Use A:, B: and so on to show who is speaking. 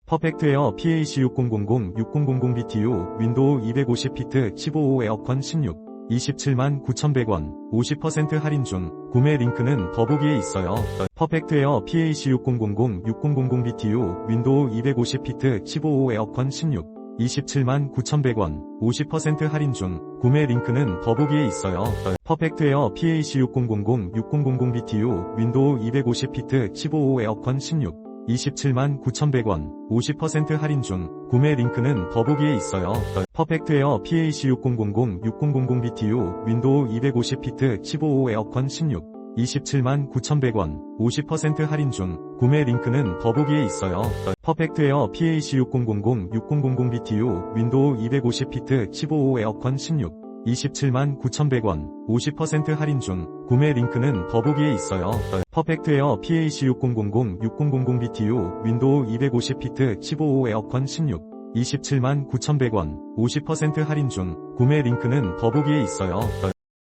A: 퍼펙트 에어 PAC6000 6000 BTU 윈도우 250피트 15호 에어컨 16 279,100원 50% 할인 중. 구매 링크는 더보기에 있어요. 퍼펙트 에어 PAC6000 6000 BTU 윈도우 250피트 15호 에어컨 16 279,100원 50% 할인 중. 구매 링크는 더보기에 있어요. 퍼펙트 에어 PAC6000 6000 BTU 윈도우 250피트 15호 에어컨 16 279,100원 50% 할인 중. 구매 링크는 더보기에 있어요. 퍼펙트 에어 PAC6000 6000 BTU 윈도우 250피트 15호 에어컨 16 279,100원 50% 할인 중. 구매 링크는 더보기에 있어요. 퍼펙트 에어 PAC6000 6000 BTU 윈도우 250피트 15호 에어컨 16 279,100원 50% 할인 중. 구매 링크는 더보기에 있어요. 퍼펙트 에어 PAC6000 6000 BTU 윈도우 250피트 15호 에어컨 16 279,100원 50% 할인 중. 구매 링크는 더보기에 있어요.